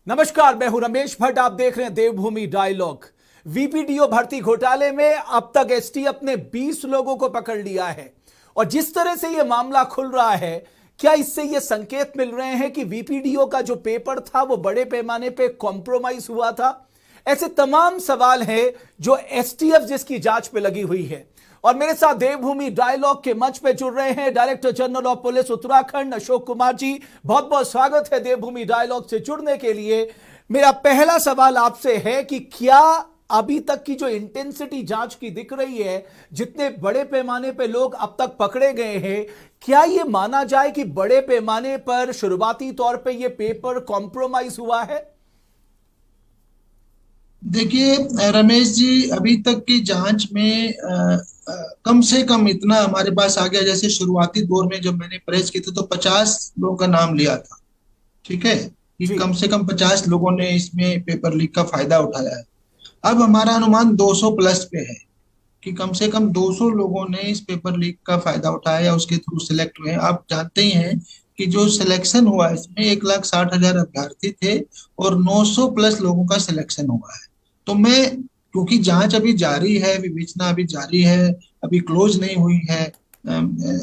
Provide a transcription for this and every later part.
नमस्कार, मैं हूं रमेश भट्ट। आप देख रहे हैं देवभूमि डायलॉग। वीपीडीओ भर्ती घोटाले में अब तक एसटीएफ ने 20 लोगों को पकड़ लिया है और जिस तरह से यह मामला खुल रहा है, क्या इससे यह संकेत मिल रहे हैं कि वीपीडीओ का जो पेपर था वो बड़े पैमाने पे कॉम्प्रोमाइज हुआ था? ऐसे तमाम सवाल हैं जो एसटीएफ जिसकी जांच पे लगी हुई है। और मेरे साथ देवभूमि डायलॉग के मंच पे जुड़ रहे हैं director general of police Uttarakhand Ashok Kumar ji. बहुत बहुत स्वागत है देवभूमि डायलॉग से जुड़ने के लिए। मेरा पहला सवाल आपसे है कि क्या अभी तक की जो इंटेंसिटी जांच की दिख रही है, जितने बड़े पैमाने पे लोग अब तक पकड़े गए हैं, क्या यह माना जाए कि बड़े पैमाने पर शुरुआती तौर पे यह पेपर कॉम्प्रोमाइज हुआ है? देखिए रमेश जी, अभी तक की जांच में कम से कम इतना हमारे पास आ गया। जैसे शुरुआती दौर में जब मैंने प्रेस की थी तो 50 लोगों का नाम लिया था। ठीक है कि जी। कम से कम 50 लोगों ने इसमें पेपर लीक का फायदा उठाया है। अब हमारा अनुमान 200 प्लस पे है कि कम से कम 200 लोगों ने इस पेपर लीक का फायदा उठाया या उसके थ्रू सिलेक्ट हुए हैं। आप जानते ही हैं कि जो सिलेक्शन हुआ है इसमें 1,60,000 अभ्यर्थी थे और 900 प्लस लोगों का सिलेक्शन हुआ है। तो मैं, क्योंकि जांच अभी जारी है, विवेचना अभी जारी है, अभी क्लोज नहीं हुई है,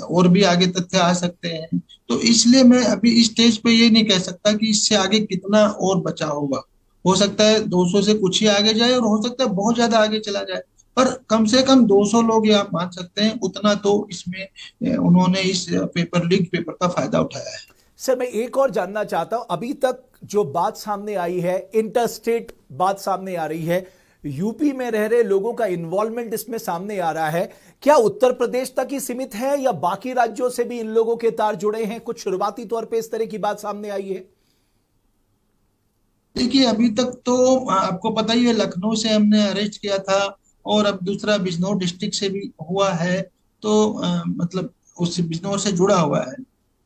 और भी आगे तथ्य आ सकते हैं, तो इसलिए मैं अभी इस स्टेज पे ये नहीं कह सकता कि इससे आगे कितना और बचा होगा। हो सकता है 200 से कुछ ही आगे जाए और हो सकता है बहुत ज्यादा आगे चला जाए, पर कम से कम 200 लोग ये आप मान सकते हैं, उतना तो इसमें उन्होंने इस पेपर लीक पेपर का फायदा उठाया है। सर, मैं एक और जानना चाहता हूं। अभी तक जो बात सामने आई है, इंटरस्टेट बात सामने आ रही है, यूपी में रह रहे लोगों का इन्वॉल्वमेंट इसमें सामने आ रहा है। क्या उत्तर प्रदेश तक ही सीमित है या बाकी राज्यों से भी इन लोगों के तार जुड़े हैं? कुछ शुरुआती तौर पे इस तरह की बात सामने आई है? देखिए अभी तक तो आपको पता ही है, लखनऊ से हमने अरेस्ट किया था और अब दूसरा बिजनौर डिस्ट्रिक्ट से भी हुआ है। तो मतलब उस बिजनौर से जुड़ा हुआ है।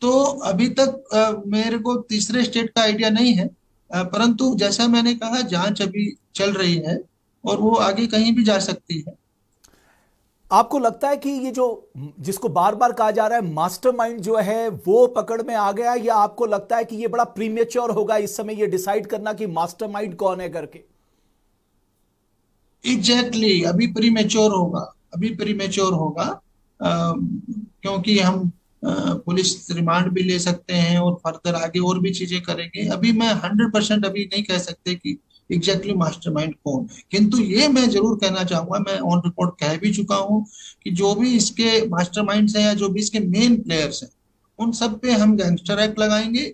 तो अभी तक मेरे को तीसरे स्टेट का आइडिया नहीं है। परंतु जैसा मैंने कहा, जांच अभी चल रही है और वो आगे कहीं भी जा सकती है। आपको लगता है कि ये जो जिसको बार बार कहा जा रहा है मास्टरमाइंड जो है वो पकड़ में आ गया, या आपको लगता है कि ये बड़ा प्रीमेच्योर होगा इस समय ये डिसाइड करना कि मास्टरमाइंड कौन है करके? एग्जैक्टली exactly, अभी प्री मेच्योर होगा। अभी प्री मेच्योर होगा, क्योंकि हम पुलिस रिमांड भी ले सकते हैं और फर्दर आगे और भी चीजें करेंगे। अभी मैं 100% अभी नहीं कह सकते कि एग्जैक्टली मास्टरमाइंड कौन है, किंतु ये मैं जरूर कहना चाहूंगा, मैं ऑन रिकॉर्ड कह भी चुका हूं कि जो भी इसके मास्टरमाइंड्स हैं या जो भी इसके मेन प्लेयर्स हैं, उन सब पे हम गैंगस्टर एक्ट लगाएंगे,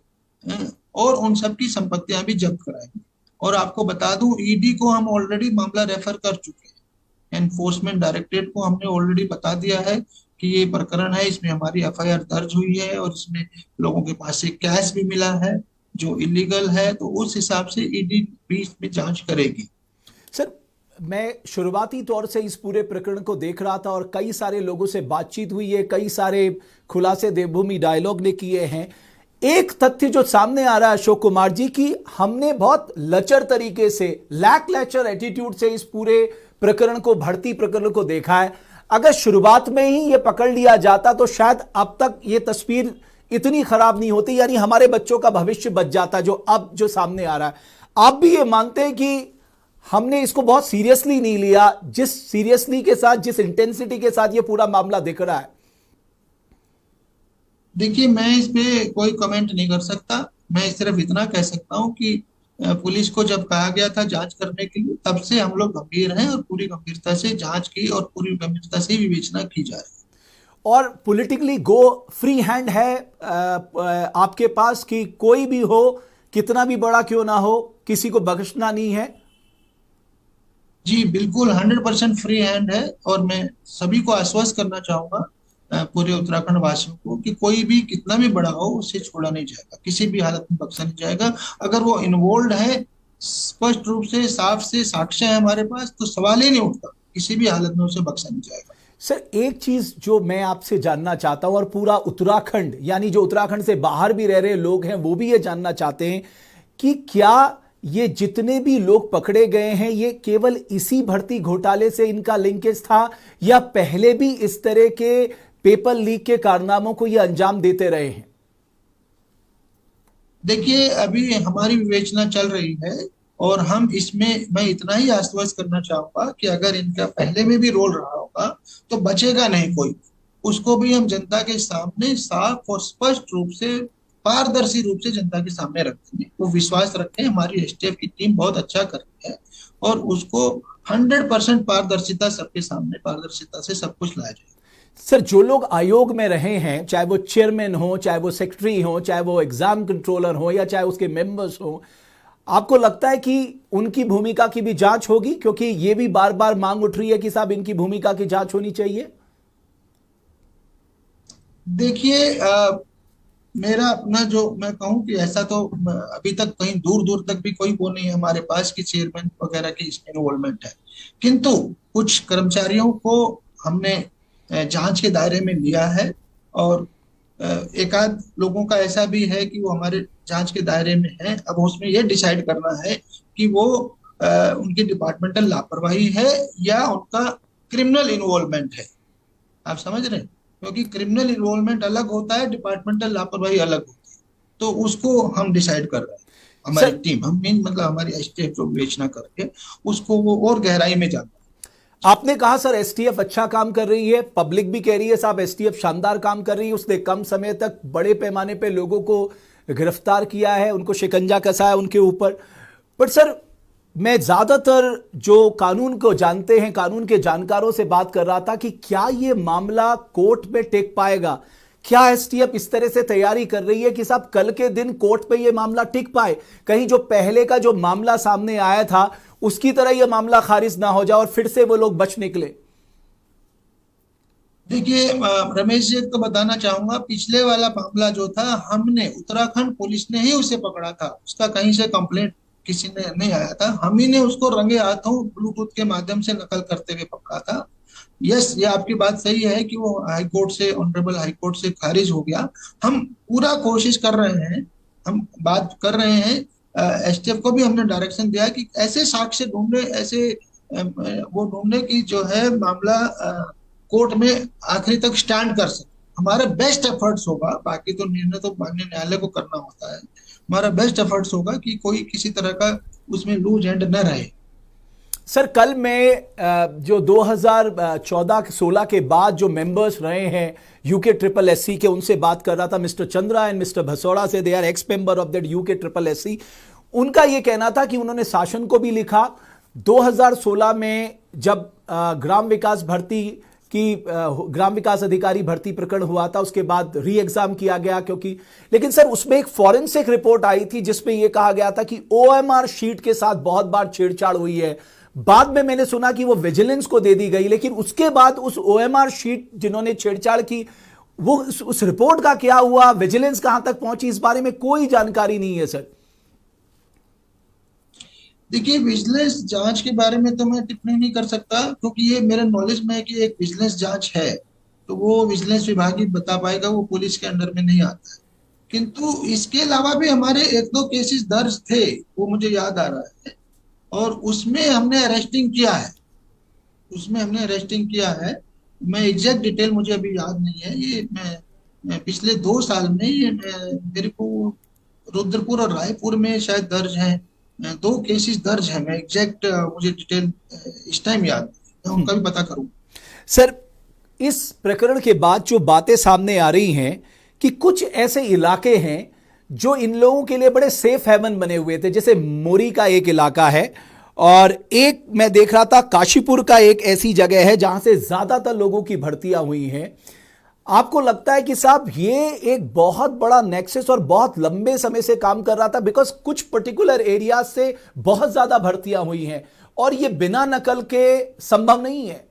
और उन सब की संपत्तियां भी जब्त कराएंगे। और आपको बता दूं, ईडी को हम ऑलरेडी मामला रेफर कर चुके हैं। एनफोर्समेंट डायरेक्टरेट को हमने ऑलरेडी बता दिया है कि ये प्रकरण है, इसमें हमारी एफआईआर दर्ज हुई है और इसमें लोगों के पास से कैश भी मिला है जो इलीगल है। तो उस हिसाब से ईडी भी इसमें जांच करेगी। सर, मैं शुरुआती तौर से इस पूरे प्रकरण को देख रहा था और कई सारे लोगों से बातचीत हुई है, कई सारे खुलासे देवभूमि डायलॉग ने किए हैं। एक तथ्य जो सामने आ रहा है अशोक कुमार जी, कि हमने बहुत लचर तरीके से, लैक लैचर एटीट्यूड से इस पूरे प्रकरण को, भर्ती प्रकरण को देखा है। अगर शुरुआत में ही ये पकड़ लिया जाता तो शायद अब तक ये तस्वीर इतनी खराब नहीं होती, यानी हमारे बच्चों का भविष्य बच जाता जो अब जो सामने आ रहा है। आप भी ये मानते हैं कि हमने इसको बहुत सीरियसली नहीं लिया, जिस सीरियसली के साथ, जिस इंटेंसिटी के साथ ये पूरा मामला दिख रहा है? देखिए मैं इस पे कोई कमेंट नहीं कर सकता। मैं सिर्फ इतना कह सकता हूँ कि पुलिस को जब कहा गया था जांच करने के लिए, तब से हम लोग गंभीर हैं और पूरी गंभीरता से जांच की और पूरी गंभीरता से विवेचना की जा रही है। और पॉलिटिकली गो फ्री हैंड है आपके पास कि कोई भी हो, कितना भी बड़ा क्यों ना हो, किसी को बख्शना नहीं है? जी बिल्कुल, 100% फ्री हैंड है। और मैं सभी को आश्वस्त करना चाहूंगा, पूरे उत्तराखंड वासियों को, कि कोई भी कितना भी बड़ा हो उसे छोड़ा नहीं जाएगा, किसी भी हालत में बख्शा नहीं जाएगा। अगर वो इन्वॉल्व है, स्पष्ट रूप से साफ से साक्ष्य है हमारे पास, तो सवाल ही नहीं उठता, किसी भी हालत में उसे बख्शा नहीं जाएगा। सर, एक चीज जो मैं आपसे जानना चाहता हूं और पूरा उत्तराखंड, यानी जो उत्तराखंड से बाहर भी रह रहे लोग हैं वो भी ये जानना चाहते हैं कि क्या ये जितने भी लोग पकड़े गए हैं ये केवल इसी भर्ती घोटाले से इनका लिंकेज था, या पहले भी इस तरह के पेपर लीक के कारनामों को ये अंजाम देते रहे हैं? देखिए, अभी हमारी विवेचना चल रही है, और हम इसमें मैं इतना ही आश्वस्त करना चाहूंगा कि अगर इनका पहले में भी रोल रहा होगा तो बचेगा नहीं कोई। उसको भी हम जनता के सामने साफ और स्पष्ट रूप से, पारदर्शी रूप से जनता के सामने रखेंगे। वो विश्वास रखें, हमारी एसटीएफ की टीम बहुत अच्छा कर रही है, और उसको 100% पारदर्शिता, सबके सामने पारदर्शिता से सब कुछ लाया जाएगा। सर, जो लोग आयोग में रहे हैं, चाहे वो चेयरमैन हो, चाहे वो सेक्रेटरी हो, चाहे वो एग्जाम कंट्रोलर हो, या चाहे उसके मेंबर्स हो, आपको लगता है कि उनकी भूमिका की भी जांच होगी? क्योंकि ये भी बार बार मांग उठ रही है कि साहब इनकी भूमिका की जांच होनी चाहिए। देखिए, मेरा अपना जो मैं कहूँ कि ऐसा तो अभी तक कहीं दूर दूर तक भी कोई वो नहीं है हमारे पास कि चेयरमैन वगैरह की इसमें इन्वॉल्वमेंट है। किंतु कुछ कर्मचारियों को हमने जांच के दायरे में लिया है, और एक आध लोगों का ऐसा भी है कि वो हमारे जांच के दायरे में है। अब उसमें ये डिसाइड करना है कि वो उनकी डिपार्टमेंटल लापरवाही है या उनका क्रिमिनल इन्वॉल्वमेंट है। आप समझ रहे हैं? क्योंकि क्रिमिनल इन्वॉल्वमेंट अलग होता है, डिपार्टमेंटल लापरवाही अलग होती है। तो उसको हम डिसाइड कर रहे हैं, हमारी सर, टीम, हम मीन मतलब हमारी एसटीएफ जो विवेचना करके उसको वो और गहराई में जाता है। आपने कहा सर एसटीएफ अच्छा काम कर रही है, पब्लिक भी कह रही है साहब एसटीएफ शानदार काम कर रही है, उसने कम समय तक बड़े पैमाने पे लोगों को गिरफ्तार किया है, उनको शिकंजा कसा है उनके ऊपर। बट सर, मैं ज्यादातर जो कानून को जानते हैं, कानून के जानकारों से बात कर रहा था कि क्या ये मामला कोर्ट में टिक पाएगा? क्या एसटीएफ इस तरह से तैयारी कर रही है कि साहब कल के दिन कोर्ट पे ये मामला टिक पाए? कहीं जो पहले का जो मामला सामने आया था उसकी तरह ये मामला खारिज ना हो जाए और फिर से वो लोग बच निकले। देखिए, रमेश जी, तो बताना चाहूंगा, पिछले वाला मामला जो था, हमने उत्तराखंड पुलिस ने ही उसे पकड़ा था, उसका कहीं से कंप्लेंट किसी ने नहीं आया था। हम ही ने उसको रंगे हाथों ब्लूटूथ के माध्यम से नकल करते हुए पकड़ा था। यस, ये आपकी बात सही है कि वो हाई कोर्ट से, ऑनरेबल हाई कोर्ट से खारिज हो गया। हम पूरा कोशिश कर रहे हैं, हम बात कर रहे हैं, एसटीएफ को भी हमने डायरेक्शन दिया है कि ऐसे साक्ष्य ढूंढने, ऐसे वो ढूंढने की जो है मामला कोर्ट में आखिरी तक स्टैंड कर सके। हमारा बेस्ट एफर्ट्स होगा, बाकी तो निर्णय तो माननीय न्यायालय को करना होता है। हमारा बेस्ट एफर्ट्स होगा कि कोई किसी तरह का उसमें लूज एंड न रहे। सर, कल मैं जो 2014-16 के बाद जो मेंबर्स रहे हैं यूके ट्रिपल एससी के, उनसे बात कर रहा था, mister Chandra and mister Bhasoda से। They are ex member of that UK triple SC. उनका यह कहना था कि उन्होंने शासन को भी लिखा 2016 में जब ग्राम विकास भर्ती की ग्राम विकास अधिकारी भर्ती प्रकरण हुआ था, उसके बाद री एग्जाम किया गया क्योंकि, लेकिन सर उसमें एक फॉरेंसिक रिपोर्ट आई थी जिसमें यह कहा गया था कि ओएमआर शीट के साथ बहुत बार छेड़छाड़ हुई है। बाद में मैंने सुना कि वो विजिलेंस को दे दी गई, लेकिन उसके बाद उस ओएमआर शीट जिन्होंने छेड़छाड़ की, वो उस रिपोर्ट का क्या हुआ, विजिलेंस कहां तक पहुंची, इस बारे में कोई जानकारी नहीं है सर। देखिए, विजिलेंस जांच के बारे में तो मैं टिप्पणी नहीं कर सकता, क्योंकि ये मेरे नॉलेज में है कि एक विजिलेंस जांच है, तो वो विजिलेंस विभाग ही बता पाएगा, वो पुलिस के अंडर में नहीं आता है। किंतु इसके अलावा भी हमारे एक दो केसेस दर्ज थे, वो मुझे याद आ रहा है, और उसमें हमने अरेस्टिंग किया है, उसमें हमने अरेस्टिंग किया है। मैं एग्जैक्ट डिटेल मुझे अभी याद नहीं है। ये मैं पिछले 2 साल में ये मेरे को रुद्रपुर और रायपुर में शायद दर्ज है, 2 केसेस दर्ज है। मैं एग्जैक्ट मुझे डिटेल इस टाइम याद नहीं, मैं उनका भी पता करूँ। सर, इस प्रकरण के बाद जो बातें सामने आ रही हैं कि कुछ ऐसे इलाके हैं जो इन लोगों के लिए बड़े सेफ हेवन बने हुए थे, जैसे मोरी का एक इलाका है, और एक मैं देख रहा था काशीपुर का एक ऐसी जगह है जहां से ज्यादातर लोगों की भर्तियां हुई हैं। आपको लगता है कि साहब ये एक बहुत बड़ा नेक्सस और बहुत लंबे समय से काम कर रहा था? बिकॉज कुछ पर्टिकुलर एरिया से बहुत ज्यादा भर्तियां हुई हैं और ये बिना नकल के संभव नहीं है।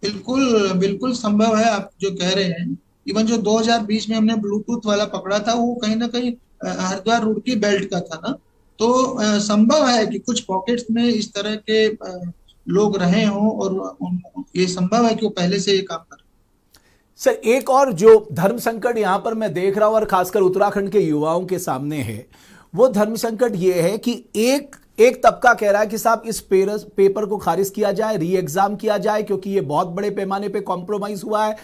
बिल्कुल बिल्कुल संभव है, आप जो कह रहे हैं। इवन जो 2020 में हमने ब्लूटूथ वाला पकड़ा था, वो कहीं ना कहीं हरिद्वार रुड़की बेल्ट का था ना, तो संभव है कि कुछ पॉकेट्स में इस तरह के लोग रहे हों, और ये संभव है कि वो पहले से ये काम कर। सर, एक और जो धर्म संकट यहां पर मैं देख रहा हूं और खासकर उत्तराखंड के युवाओं के सामने है, वो धर्म संकट ये है कि एक तबका कह रहा है कि साहब इस पेपर को खारिज किया जाए, री एग्जाम किया जाए, क्योंकि ये बहुत बड़े पैमाने पे कॉम्प्रोमाइज हुआ है।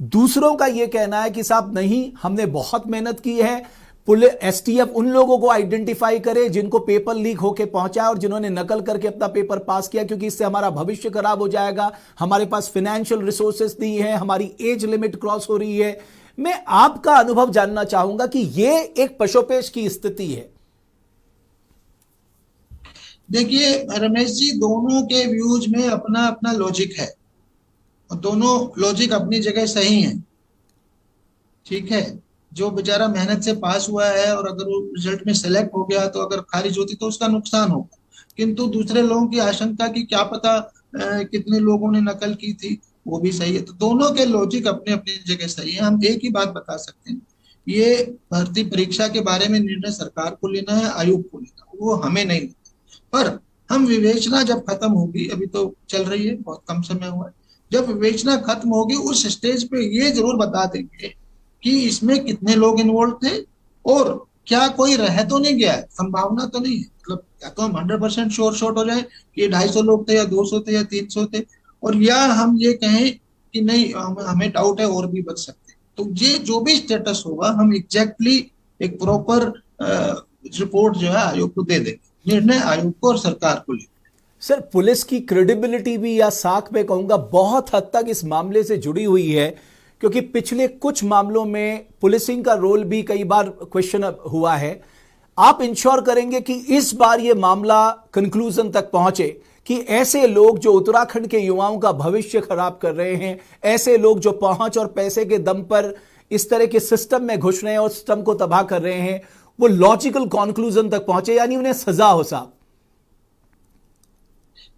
दूसरों का ये कहना है कि साहब नहीं, हमने बहुत मेहनत की है, एसटीएफ उन लोगों को आइडेंटिफाई करे जिनको पेपर लीक होके पहुंचा और जिन्होंने नकल करके अपना पेपर पास किया, क्योंकि इससे हमारा भविष्य खराब हो जाएगा। हमारे पास फाइनेंशियल रिसोर्सेस नहीं है, हमारी एज लिमिट क्रॉस हो रही है। मैं आपका अनुभव जानना चाहूंगा कि यह एक पशोपेश की स्थिति है। देखिए रमेश जी, दोनों के व्यूज में अपना अपना लॉजिक है और दोनों लॉजिक अपनी जगह सही है। ठीक है, जो बेचारा मेहनत से पास हुआ है और अगर वो रिजल्ट में सेलेक्ट हो गया तो अगर खारिज होती तो उसका नुकसान होगा, किंतु दूसरे लोगों की आशंका की क्या पता कितने लोगों ने नकल की थी, वो भी सही है। तो दोनों के लॉजिक अपने अपनी जगह सही है। हम एक ही बात बता सकते हैं, ये भर्ती परीक्षा के बारे में निर्णय सरकार को लेना है, आयोग को लेना, वो हमें नहीं लेना। पर हम विवेचना जब खत्म होगी, अभी तो चल रही है, बहुत कम समय हुआ है, जब विवेचना खत्म होगी उस स्टेज पे ये जरूर बता देंगे कि इसमें कितने लोग इन्वॉल्व थे और क्या कोई रह तो नहीं गया है। संभावना तो नहीं है, मतलब या तो हम 100% श्योर शॉट हो जाए कि ये 250 लोग थे या 200 थे या 300 थे, और या हम ये कहें कि नहीं हमें डाउट है और भी बच सकते हैं। तो ये जो भी स्टेटस होगा हम एग्जैक्टली एक प्रॉपर रिपोर्ट जो है आयोग को दे देंगे, निर्णय आयोग को और सरकार को ले। सर, पुलिस की क्रेडिबिलिटी भी, या साख में कहूंगा, बहुत हद तक इस मामले से जुड़ी हुई है, क्योंकि पिछले कुछ मामलों में पुलिसिंग का रोल भी कई बार क्वेश्चन हुआ है। आप इंश्योर करेंगे कि इस बार यह मामला कंक्लूजन तक पहुंचे कि ऐसे लोग जो उत्तराखंड के युवाओं का भविष्य खराब कर रहे हैं, ऐसे लोग जो पहुंच और पैसे के दम पर इस तरह के सिस्टम में घुस रहे हैं और सिस्टम को तबाह कर रहे हैं, वो लॉजिकल कंक्लूजन तक पहुंचे, यानी उन्हें सजा हो साहब?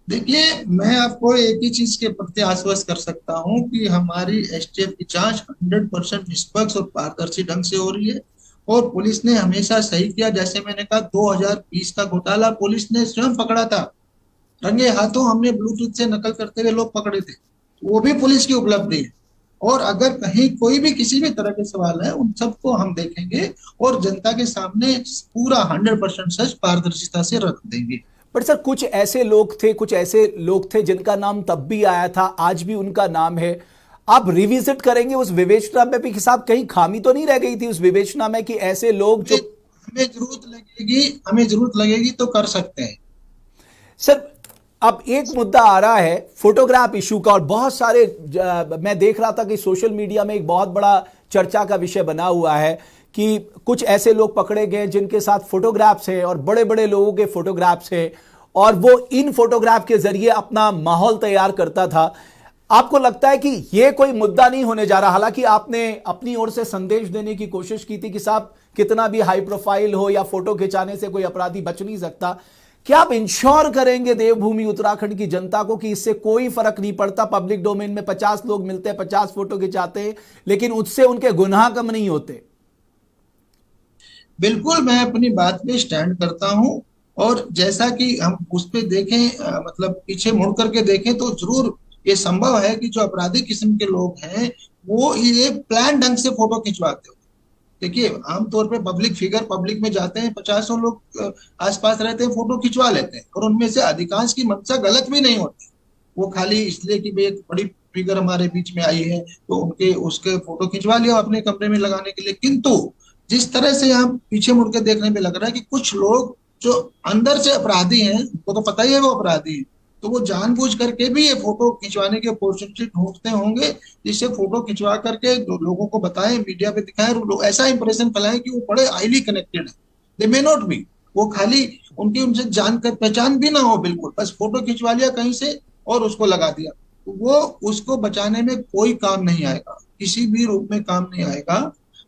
देखिए, मैं आपको एक ही चीज के प्रति आश्वस्त कर सकता हूं कि हमारी एसटीएफ की जांच 100% निष्पक्ष और पारदर्शी ढंग से हो रही है और पुलिस ने हमेशा सही किया। जैसे मैंने कहा, 2020 का घोटाला पुलिस ने स्वयं पकड़ा था, रंगे हाथों हमने ब्लूटूथ से नकल करते हुए लोग पकड़े थे, वो भी पुलिस की उपलब्धि है। और अगर कहीं कोई भी किसी भी तरह के सवाल है, उन सबको हम देखेंगे और जनता के सामने पूरा 100% सच पारदर्शिता से रख देंगे। पर सर, कुछ ऐसे लोग थे जिनका नाम तब भी आया था, आज भी उनका नाम है। आप रिविजिट करेंगे उस विवेचना में भी कि साहब कहीं खामी तो नहीं रह गई थी उस विवेचना में, कि ऐसे लोग जो हमें जरूरत लगेगी तो कर सकते हैं। सर, अब एक मुद्दा आ रहा है फोटोग्राफ इशू का, और बहुत सारे मैं देख रहा था कि सोशल मीडिया में एक बहुत बड़ा चर्चा का विषय बना हुआ है कि कुछ ऐसे लोग पकड़े गए जिनके साथ फोटोग्राफ्स हैं और बड़े बड़े लोगों के फोटोग्राफ्स हैं, और वो इन फोटोग्राफ के जरिए अपना माहौल तैयार करता था। आपको लगता है कि यह कोई मुद्दा नहीं होने जा रहा? हालांकि आपने अपनी ओर से संदेश देने की कोशिश की थी कि साहब कितना भी हाई प्रोफाइल हो या फोटो खिंचाने से कोई अपराधी बच नहीं सकता। क्या आप इंश्योर करेंगे देवभूमि उत्तराखंड की जनता को कि इससे कोई फर्क नहीं पड़ता? पब्लिक डोमेन में 50 लोग मिलते हैं, 50 फोटो खिंचाते हैं, लेकिन उससे उनके गुनाह कम नहीं होते। बिल्कुल, मैं अपनी बात पे स्टैंड करता हूं, और जैसा कि हम उस पे देखें, मतलब पीछे मुड़ करके देखें तो जरूर ये संभव है कि जो अपराधी किस्म के लोग हैं वो ये प्लान ढंग से फोटो खिंचवाते हो। देखिए, आमतौर पे पब्लिक फिगर पब्लिक में जाते हैं, 50 लोग आसपास रहते हैं, फोटो खिंचवा लेते हैं, और उनमें से अधिकांश की मंशा गलत भी नहीं होती। वो खाली इसलिए कि भाई एक बड़ी फिगर हमारे बीच में आई है तो उसके फोटो खिंचवा लिया अपने कमरे में लगाने के लिए। किंतु जिस तरह से यहाँ पीछे मुड़ के देखने में लग रहा है कि कुछ लोग जो अंदर से अपराधी हैं, उनको तो पता ही है वो अपराधी है, तो वो जानबूझ करके भी ये फोटो खिंचवाने के अपॉर्चुनिटी ढूंढते होंगे, जिससे फोटो खिंचवा करके लोगों को बताएं, मीडिया पे दिखाएं, लोग ऐसा इंप्रेशन फैलाएं कि वो बड़े हाईली कनेक्टेड है। दे मे नॉट बी, वो खाली उनसे जानकर पहचान भी ना हो, बिल्कुल बस फोटो खिंचवा लिया कहीं से और उसको लगा दिया, तो वो उसको बचाने में कोई काम नहीं आएगा, किसी भी रूप में काम नहीं आएगा,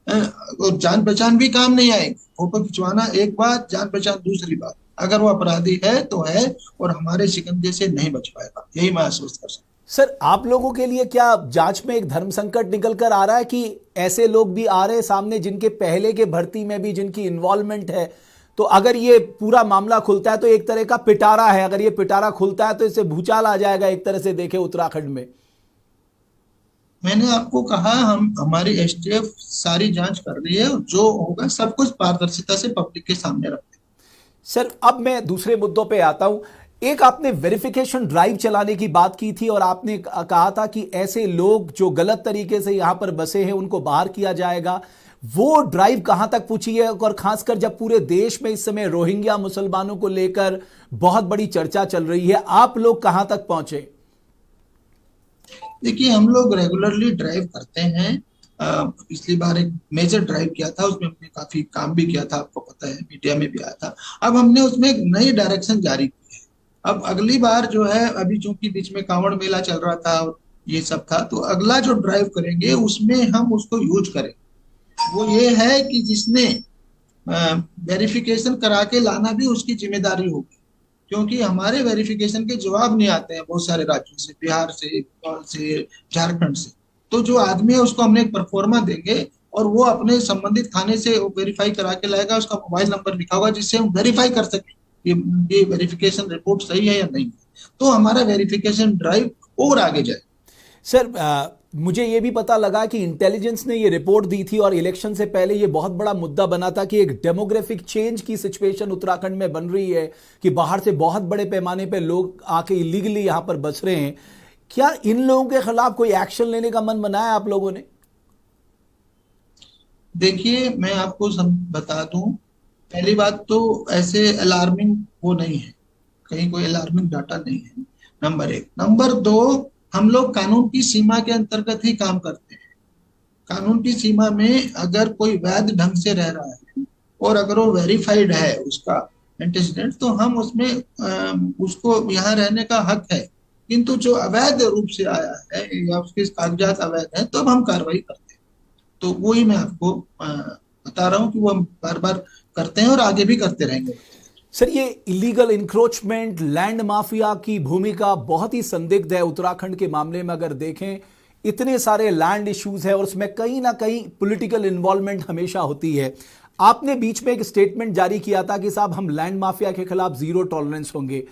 और जान पहचान भी काम नहीं आएगी। फोटो खिंचवाना एक बात, जान पहचान दूसरी बात। अगर वो अपराधी है तो है, और हमारे शिकंजे से नहीं बच पाएगा, यही मैं आश्वस्त कर सकता हूं। सर, आप लोगों के लिए क्या जांच में एक धर्म संकट निकल कर आ रहा है कि ऐसे लोग भी आ रहे हैं सामने जिनके पहले के भर्ती में भी जिनकी इन्वॉल्वमेंट है? तो अगर ये पूरा मामला खुलता है तो एक तरह का पिटारा है, अगर ये पिटारा खुलता है तो इससे भूचाल आ जाएगा एक तरह से देखे उत्तराखंड में। मैंने आपको कहा, हमारी एसटीएफ सारी जांच कर रही है, जो होगा सब कुछ पारदर्शिता से पब्लिक के सामने रखें। सर, अब मैं दूसरे मुद्दों पे आता हूं। एक आपने वेरिफिकेशन ड्राइव चलाने की बात की थी और आपने कहा था कि ऐसे लोग जो गलत तरीके से यहां पर बसे हैं उनको बाहर किया जाएगा। वो ड्राइव कहां तक पहुंची है, और खासकर जब पूरे देश में इस समय रोहिंग्या मुसलमानों को लेकर बहुत बड़ी चर्चा चल रही है, आप लोग कहां तक पहुंचे? देखिए, हम लोग रेगुलरली ड्राइव करते हैं। पिछली बार एक मेजर ड्राइव किया था, उसमें हमने काफी काम भी किया था, आपको पता है, मीडिया में भी आया था। अब हमने उसमें एक नई डायरेक्शन जारी की है। अब अगली बार जो है, अभी चूंकि बीच में कांवड़ मेला चल रहा था और ये सब था, तो अगला जो ड्राइव करेंगे उसमें हम उसको यूज करें। वो ये है कि जिसने वेरिफिकेशन करा के लाना भी उसकी जिम्मेदारी होगी, क्योंकि हमारे वेरिफिकेशन के जवाब नहीं आते हैं बहुत सारे राज्यों से, बिहार से, बंगाल से, झारखंड से। तो जो आदमी है उसको हमने एक परफॉर्मा देंगे और वो अपने संबंधित थाने से वेरीफाई करा के लाएगा, उसका मोबाइल नंबर लिखा होगा, जिससे हम वेरीफाई कर सके ये वेरिफिकेशन रिपोर्ट सही है या नहीं। तो हमारा वेरिफिकेशन ड्राइव और आगे जाए। सर, मुझे ये भी पता लगा कि इंटेलिजेंस ने ये रिपोर्ट दी थी और इलेक्शन से पहले ये बहुत बड़ा मुद्दा बना था कि एक डेमोग्राफिक चेंज की सिचुएशन उत्तराखंड में बन रही है, कि बाहर से बहुत बड़े पैमाने पे लोग आके इलीगली यहां पर बस रहे हैं। क्या इन लोगों के खिलाफ कोई एक्शन लेने का मन बनाया आप लोगों ने? देखिए, मैं आपको बता दूं, पहली बात तो ऐसे अलार्मिंग वो नहीं है, कहीं कोई अलार्मिंग डाटा नहीं है, नंबर एक। नंबर दो, हम लोग कानून की सीमा के अंतर्गत ही काम करते हैं। कानून की सीमा में अगर कोई वैध ढंग से रह रहा है और अगर वो वेरीफाइड है उसका एंटीसीडेंट, तो हम उसमें उसको यहाँ रहने का हक है। किंतु जो अवैध रूप से आया है या उसके कागजात अवैध है, तो अब हम कार्रवाई करते हैं। तो वही मैं आपको बता रहा हूँ कि वो हम बार बार करते हैं और आगे भी करते रहेंगे। सर, ये इलीगल इंक्रोचमेंट, लैंड माफिया की भूमिका बहुत ही संदिग्ध है उत्तराखंड के मामले में। अगर देखें, इतने सारे लैंड इश्यूज है और उसमें कहीं ना कहीं पॉलिटिकल इन्वॉल्वमेंट हमेशा होती है। आपने बीच में एक स्टेटमेंट जारी किया था कि साहब, हम लैंड माफिया के खिलाफ जीरो टॉलरेंस होंगे।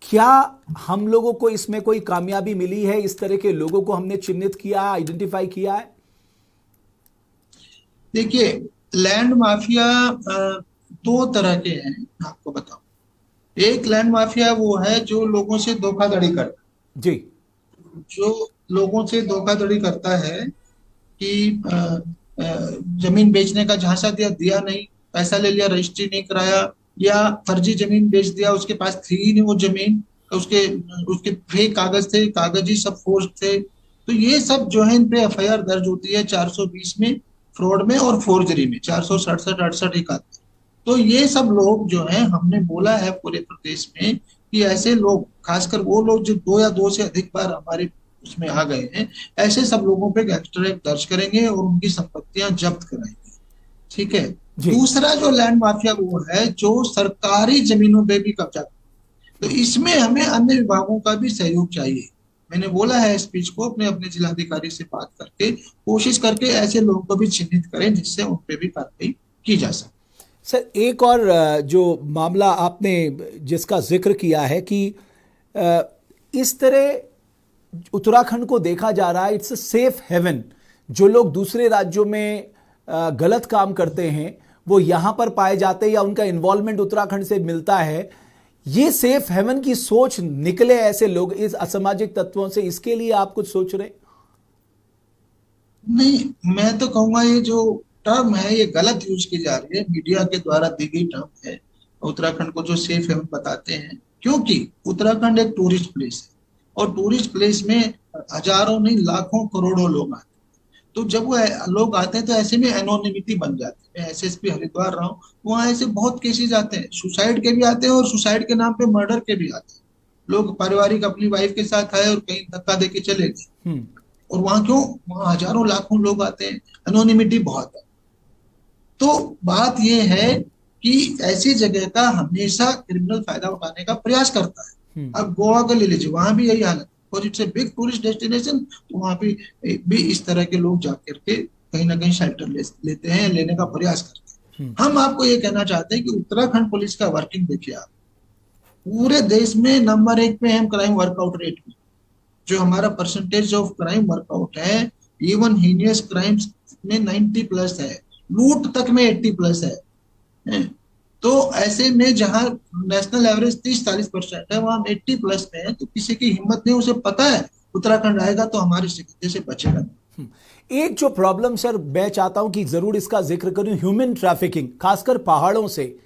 क्या हम लोगों को इसमें कोई कामयाबी मिली है? इस तरह के लोगों को हमने चिन्हित किया, आइडेंटिफाई किया है? देखिए, लैंड माफिया दो तरह के हैं, आपको बताऊं। एक लैंड माफिया वो है जो लोगों से धोखाधड़ी करता है। जी। जो लोगों से धोखाधड़ी करता है कि जमीन बेचने का झांसा दिया, दिया नहीं, पैसा ले लिया, रजिस्ट्री नहीं कराया, या फर्जी जमीन बेच दिया, उसके पास थी ही नहीं वो जमीन, उसके उसके फेक कागज थे, कागज ही सब फोर्ज थे। तो ये सब जो है, इन पे एफआईआर दर्ज होती है 420 में, फ्रॉड में और फोर्जरी में 467, 68 एक आती है। तो ये सब लोग जो है, हमने बोला है पूरे प्रदेश में कि ऐसे लोग, खासकर वो लोग जो दो या दो से अधिक बार हमारे उसमें आ गए हैं, ऐसे सब लोगों पे गैंगस्टर एक्ट दर्ज करेंगे और उनकी संपत्तियां जब्त कराएंगे। ठीक है। दूसरा जो लैंड माफिया वो है जो सरकारी जमीनों पे भी कब्जा करता है। तो इसमें हमें अन्य विभागों का भी सहयोग चाहिए। मैंने बोला है स्पीच को, अपने अपने जिलाधिकारी से बात करके कोशिश करके ऐसे लोगों को भी चिन्हित करें जिससे उन पे भी कार्रवाई की जा सके। सर, एक और जो मामला आपने जिसका जिक्र किया है कि इस तरह उत्तराखंड को देखा जा रहा है, इट्स अ सेफ हेवन। जो लोग दूसरे राज्यों में गलत काम करते हैं वो यहां पर पाए जाते हैं या उनका इन्वॉल्वमेंट उत्तराखंड से मिलता है। ये सेफ हेवन की सोच निकले ऐसे लोग इस असामाजिक तत्वों से, इसके लिए आप कुछ सोच रहे? नहीं, मैं तो कहूंगा ये जो टर्म है ये गलत यूज की जा रही है, मीडिया के द्वारा दी गई टर्म है। उत्तराखंड को जो सेफ हेवन बताते हैं, क्योंकि उत्तराखंड एक टूरिस्ट प्लेस है और टूरिस्ट प्लेस में हजारों नहीं लाखों करोड़ों लोग आते हैं। तो जब वो लोग आते हैं तो ऐसे में एनोनिमिटी बन जाती है। मैं एसएसपी हरिद्वार रहा हूँ, वहाँ ऐसे बहुत केसेस आते हैं, सुसाइड के भी आते हैं और सुसाइड के नाम पे मर्डर के भी आते हैं। लोग पारिवारिक अपनी वाइफ के साथ आए और कहीं धक्का दे के चले गए। और वहां क्यों, वहां हजारों लाखों लोग आते हैं, एनोनिमिटी बहुत है। तो बात यह है कि ऐसी जगह का हमेशा क्रिमिनल फायदा उठाने का प्रयास करता है। अब गोवा का ले लीजिए, वहां भी यही हालत, और it's a big tourist destination. तो वहां भी इस तरह के लोग जाकर के कहीं ना कहीं शेल्टर लेते हैं, लेने का प्रयास करते हैं। हम आपको ये कहना चाहते हैं कि उत्तराखंड पुलिस का वर्किंग देखिए आप, पूरे देश में नंबर 1 पे हम क्राइम वर्कआउट रेट में। जो हमारा परसेंटेज ऑफ क्राइम वर्कआउट है, इवन हीनियस क्राइम्स में 90+ है, लूट तक में 80+ है। तो ऐसे में जहां नेशनल एवरेज 30-40% है, वहां 80+ में है। तो किसी की हिम्मत नहीं, उसे पता है उत्तराखंड आएगा तो हमारे सिक्के से बचेगा। एक जो प्रॉब्लम सर मैं चाहता हूं कि जरूर इसका जिक्र करूं, ह्यूमन ट्रैफिकिंग, खासकर पहाड़ों से,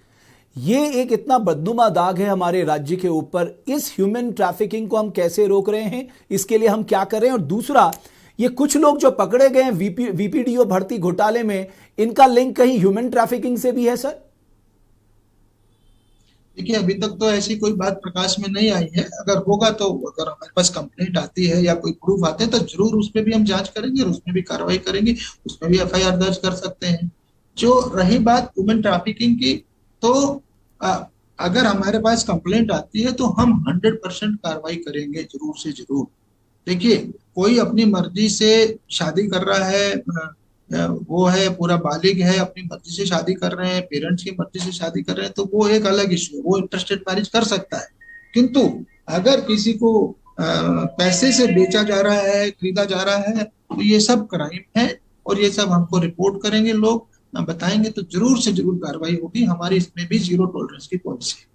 ये एक इतना बदनुमा दाग है हमारे राज्य के ऊपर। इस ह्यूमन ट्रैफिकिंग को हम कैसे रोक रहे हैं, इसके लिए हम क्या कर रहे हैं? और दूसरा, ये कुछ लोग जो पकड़े गए हैं वीपीडीओ भर्ती घोटाले में, इनका लिंक कहीं ह्यूमन ट्रैफिकिंग से भी है सर? देखिए, अभी तक तो ऐसी कोई बात प्रकाश में नहीं आई है। अगर होगा तो, अगर हमारे पास कंप्लेंट आती है या कोई प्रूफ आते हैं तो जरूर उस पर भी हम जांच करेंगे और उसमें भी कार्रवाई करेंगे, उसमें भी एफआईआर दर्ज कर सकते हैं। जो रही बात ह्यूमन ट्रैफिकिंग की, तो अगर हमारे पास कंप्लेंट आती है तो हम 100% कार्रवाई करेंगे, जरूर से जरूर। देखिए, कोई अपनी मर्जी से शादी कर रहा है, वो है पूरा बालिग है, अपनी मर्जी से शादी कर रहे हैं, पेरेंट्स की मर्जी से शादी कर रहे हैं, तो वो एक अलग इश्यू है, वो इंटरस्टेड मैरिज कर सकता है। किंतु अगर किसी को पैसे से बेचा जा रहा है, खरीदा जा रहा है, तो ये सब क्राइम है और ये सब हमको रिपोर्ट करेंगे लोग, बताएंगे, तो जरूर से जरूर कार्रवाई होगी। हमारी इसमें भी जीरो टॉलरेंस की पॉलिसी है।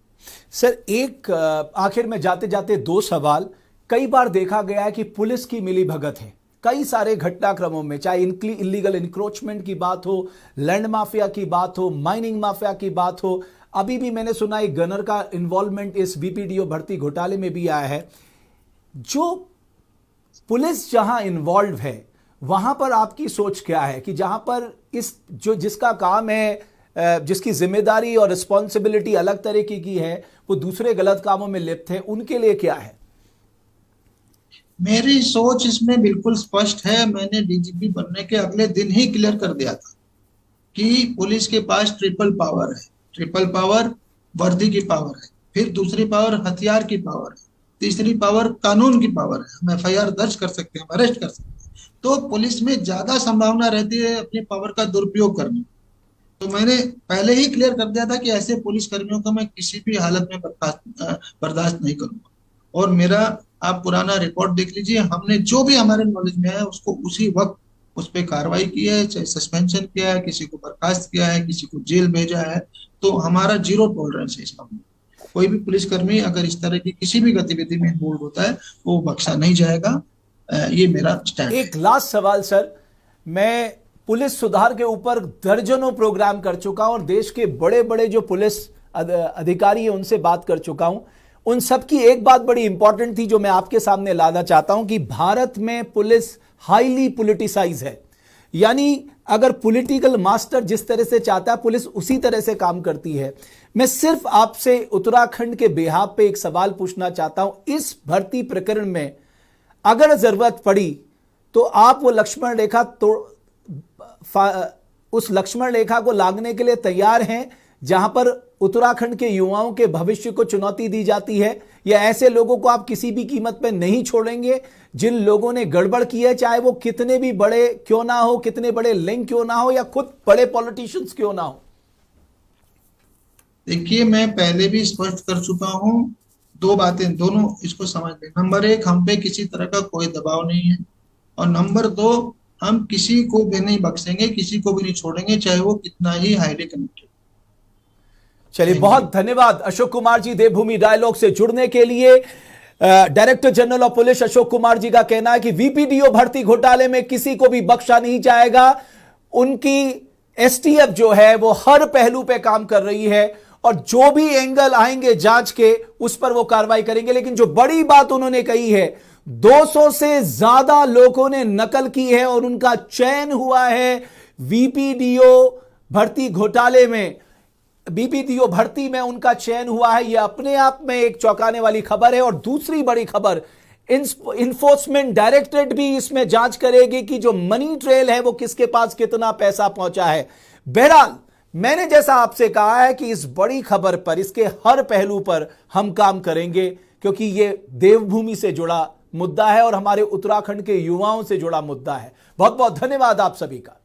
सर, एक आखिर में जाते जाते दो सवाल। कई बार देखा गया है कि पुलिस की मिली भगत है कई सारे घटनाक्रमों में, चाहे इलीगल इंक्रोचमेंट की बात हो, लैंड माफिया की बात हो, माइनिंग माफिया की बात हो। अभी भी मैंने सुना एक गनर का इन्वॉल्वमेंट इस वीपीडीओ भर्ती घोटाले में भी आया है। जो पुलिस जहां इन्वॉल्व है, वहां पर आपकी सोच क्या है कि जहां पर जिसका काम है, जिसकी जिम्मेदारी और रिस्पॉन्सिबिलिटी अलग तरीके की है, वो दूसरे गलत कामों में लिप्त है, उनके लिए क्या है? मेरी सोच इसमें बिल्कुल स्पष्ट है। मैंने डीजीपी बनने के अगले दिन ही क्लियर कर दिया था कि पुलिस के पास ट्रिपल पावर है। ट्रिपल पावर वर्दी की पावर है, फिर दूसरी पावर हथियार की पावर है, तीसरी पावर कानून की पावर है। हम एफआईआर दर्ज कर सकते हैं, अरेस्ट कर सकते हैं। तो पुलिस में ज्यादा संभावना रहती है अपनी पावर का दुरुपयोग करने। तो मैंने पहले ही क्लियर कर दिया था कि ऐसे पुलिस कर्मियों को मैं किसी भी हालत में बर्दाश्त नहीं करूंगा। और मेरा, आप पुराना रिकॉर्ड देख लीजिए, हमने जो भी हमारे नॉलेज में है उसको उसी वक्त उस पर कार्रवाई की है, चाहे सस्पेंशन किया है, किसी को बर्खास्त किया है, किसी को जेल भेजा है। तो हमारा जीरो टॉलरेंस है इस मामले में। कोई भी पुलिसकर्मी अगर इस तरह की किसी भी गतिविधि में इन्वॉल्व होता है वो बख्शा नहीं जाएगा। ये मेरा स्टैंड है। एक लास्ट सवाल सर, मैं पुलिस सुधार के ऊपर दर्जनों प्रोग्राम कर चुका हूं और देश के बड़े बड़े जो पुलिस अधिकारी हैं उनसे बात कर चुका हूं। उन सब की एक बात बड़ी इंपॉर्टेंट थी जो मैं आपके सामने लाना चाहता हूं कि भारत में पुलिस हाईली पॉलिटिसाइज है। यानी अगर पॉलिटिकल मास्टर जिस तरह से चाहता है, पुलिस उसी तरह से काम करती है। मैं सिर्फ आपसे उत्तराखंड के बेहाब पे एक सवाल पूछना चाहता हूं। इस भर्ती प्रकरण में अगर जरूरत पड़ी तो आप वो लक्ष्मण रेखा उस लक्ष्मण रेखा को लांघने के लिए तैयार हैं जहां पर उत्तराखंड के युवाओं के भविष्य को चुनौती दी जाती है, या ऐसे लोगों को आप किसी भी कीमत पर नहीं छोड़ेंगे जिन लोगों ने गड़बड़ की है, चाहे वो कितने भी बड़े क्यों ना हो, कितने बड़े लिंक क्यों ना हो, या खुद बड़े पॉलिटिशियंस क्यों ना हो? देखिए, मैं पहले भी स्पष्ट कर चुका हूं, दो बातें, दोनों इसको समझ लें। नंबर एक, हम पे किसी तरह का कोई दबाव नहीं है, और नंबर दो, हम किसी को भी नहीं बख्शेंगे, किसी को भी नहीं छोड़ेंगे, चाहे वो कितना ही हाईली कनेक्टेड। चलिए, बहुत धन्यवाद अशोक कुमार जी, देवभूमि डायलॉग से जुड़ने के लिए। Director general of police Ashok Kumar ji का कहना है कि वीपीडीओ भर्ती घोटाले में किसी को भी बख्शा नहीं जाएगा। उनकी एसटीएफ जो है वो हर पहलू पे काम कर रही है और जो भी एंगल आएंगे जांच के उस पर वो कार्रवाई करेंगे। लेकिन जो बड़ी बात उन्होंने कही है, 200 से ज्यादा लोगों ने नकल की है और उनका चयन हुआ है वीपीडीओ भर्ती घोटाले में, बीपीडीओ भर्ती में उनका चयन हुआ है। यह अपने आप में एक चौंकाने वाली खबर है। और दूसरी बड़ी खबर, इन्फोर्समेंट डायरेक्टरेट भी इसमें जांच करेगी कि जो मनी ट्रेल है वो किसके पास कितना पैसा पहुंचा है। बहरहाल, मैंने जैसा आपसे कहा है कि इस बड़ी खबर पर, इसके हर पहलू पर हम काम करेंगे, क्योंकि यह देवभूमि से जुड़ा मुद्दा है और हमारे उत्तराखंड के युवाओं से जुड़ा मुद्दा है। बहुत बहुत धन्यवाद आप सभी का।